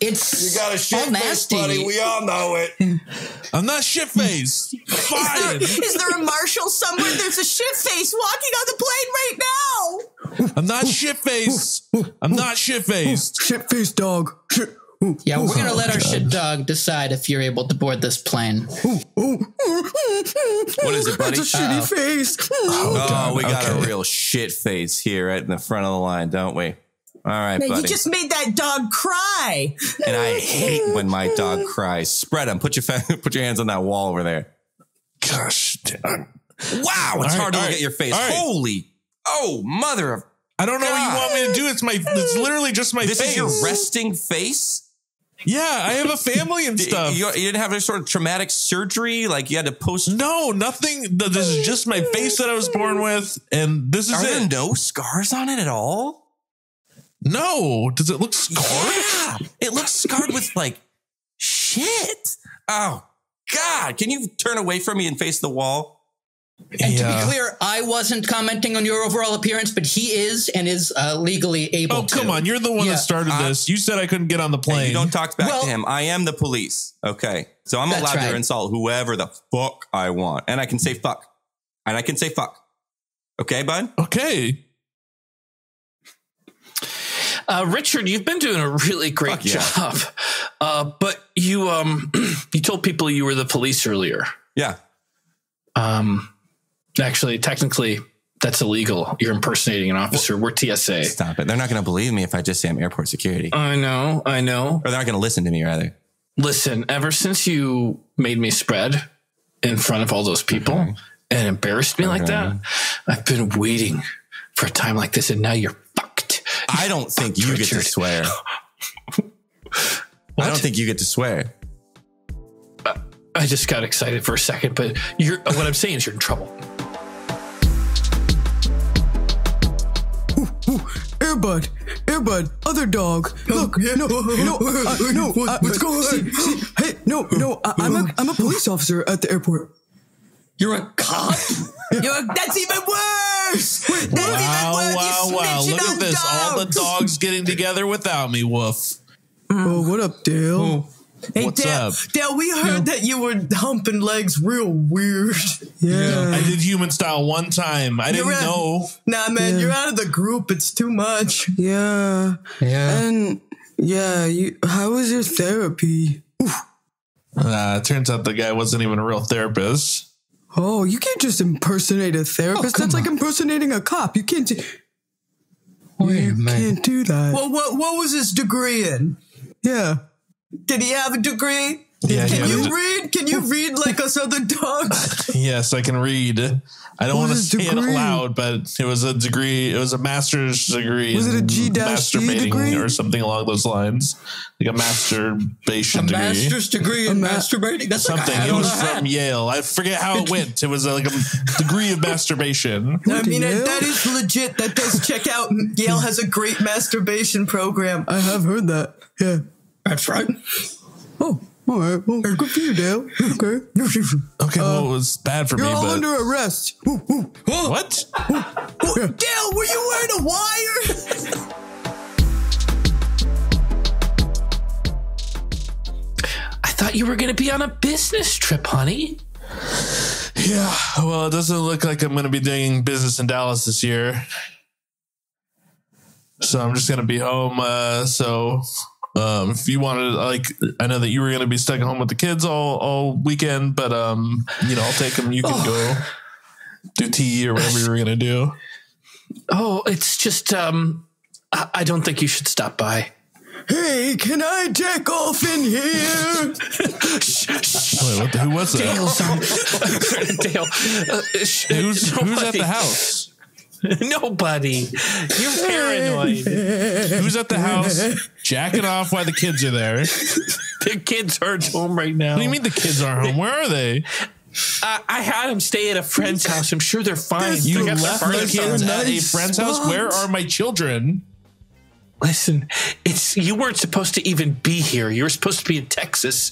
It's you got a shit face, nasty. buddy. We all know it. I'm not shit faced. Fine. Is there a marshal somewhere? There's a shit face walking on the plane right now. I'm not shit faced. I'm not shit faced. Shit face dog. Shit. Yeah, we're going to let our shit dog decide if you're able to board this plane. What is it, buddy? That's a shitty face. Oh, we got a real shit face here right in the front of the line, don't we? All right, buddy. You just made that dog cry. And I hate when my dog cries. Spread them. Put your hands on that wall over there. Gosh. Wow, it's hard to look at your face. Holy. Oh, mother of... I don't know what you want me to do. It's literally just my face. This is your resting face? Yeah, I have a family and stuff. You didn't have any sort of traumatic surgery? Like you had to post? No, nothing. This is just my face that I was born with. And this is Are there no scars on it at all? No. Does it look scarred? Yeah. It looks scarred with like shit. Oh, God. Can you turn away from me and face the wall? And to be clear, I wasn't commenting on your overall appearance, but he is and is legally able to. Oh, come on. You're the one that started this. You said I couldn't get on the plane. Hey, you don't talk back to him. I am the police. Okay. So I'm allowed to insult whoever the fuck I want. And I can say fuck. Okay, bud? Okay. Richard, you've been doing a really great job. But you told people you were the police earlier. Yeah. Actually, technically, that's illegal. You're impersonating an officer. We're TSA. Stop it. They're not going to believe me if I just say I'm airport security. I know. Or they're not going to listen to me, rather. Listen, ever since you made me spread in front of all those people and embarrassed me like that, I've been waiting for a time like this, and now you're fucked. I don't think you get to swear. I don't think you get to swear. I just got excited for a second, but what I'm saying is you're in trouble. Airbud, other dog. Look, what's going on? Hey, no, I'm a police officer at the airport. You're a cop? That's even worse. That's even worse. Wow. Look at this. All the dogs getting together without me, woof. Oh, what up, Dale? Oh. Hey, What's up? Dale, we heard that you were humping legs real weird. Yeah. I did human style one time. I didn't know. Nah, man, you're out of the group. It's too much. Yeah. Yeah. And how was your therapy? It turns out the guy wasn't even a real therapist. Oh, you can't just impersonate a therapist. That's like impersonating a cop. You can't can't do that. Well, what was his degree in? Yeah. Did he have a degree? Yeah, Can you read? Can you read like us other dogs? Yes, I can read. I don't want to was say his it degree? aloud, but it was a degree. It was a master's degree. Was it a in G-D degree? or something along those lines, like a masturbation degree. Master's degree in masturbating? That's Something. Like It was from Yale. I forget how it went. It was like a degree of masturbation. I mean, that is legit. That does check out. Yale has a great masturbation program. I have heard that. Yeah. That's right. Oh, all right. Well, good for you, Dale. Okay. Okay, well, it was bad for You're me, all but under arrest. what? Dale, were you wearing a wire? I thought you were going to be on a business trip, honey. Yeah, well, it doesn't look like I'm going to be doing business in Dallas this year. So I'm just going to be home. If you wanted, I know that you were going to be stuck at home with the kids all weekend, but, I'll take them. You can go do tea or whatever you were going to do. Oh, it's just, I don't think you should stop by. Hey, can I jack off in here? Wait, who was that? Dale. Who's at the house? Nobody. You're paranoid. Who's at the house jacking off while the kids are there? The kids aren't home right now. What do you mean the kids aren't home? Where are they? I had them stay at a friend's house. I'm sure they're fine. You They got left their the parties kids on. at a friend's house? Where are my children? Listen, you weren't supposed to even be here. You were supposed to be in Texas.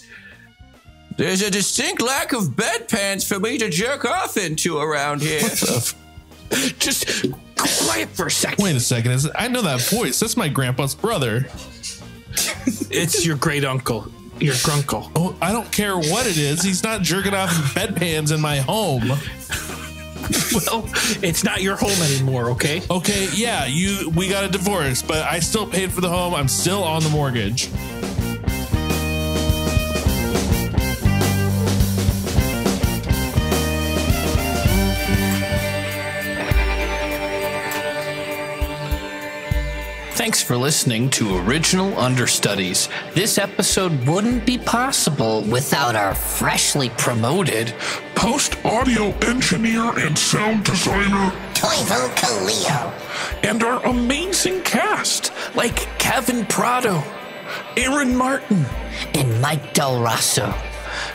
There's a distinct lack of bedpans for me to jerk off into around here. Just quiet for a second. Wait a second. I know that voice. That's my grandpa's brother. It's your great uncle. Your grunkle. Oh, I don't care what it is. He's not jerking off in bedpans in my home. Well, it's not your home anymore, okay? Okay, yeah, we got a divorce, but I still paid for the home. I'm still on the mortgage. Thanks for listening to Original Understudies. This episode wouldn't be possible without our freshly promoted post-audio engineer and sound designer Toivo Kallio, and our amazing cast like Kevin Prado, Aaron Martin, and Mike Del Rosso,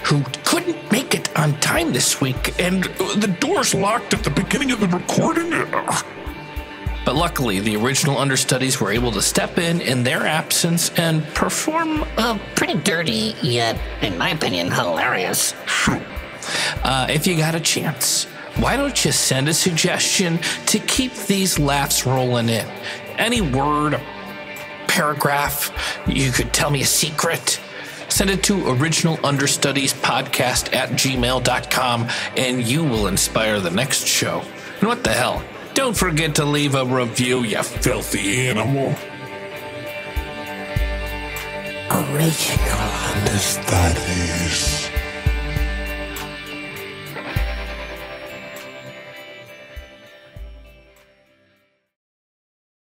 who couldn't make it on time this week, and the doors locked at the beginning of the recording. But luckily, the original Understudies were able to step in their absence and perform a pretty dirty, yet, in my opinion, hilarious. If you got a chance, why don't you send a suggestion to keep these laughs rolling in? Any word, a paragraph, you could tell me a secret. Send it to originalunderstudiespodcast@gmail.com and you will inspire the next show. And what the hell? Don't forget to leave a review, you filthy animal. Original Understudies.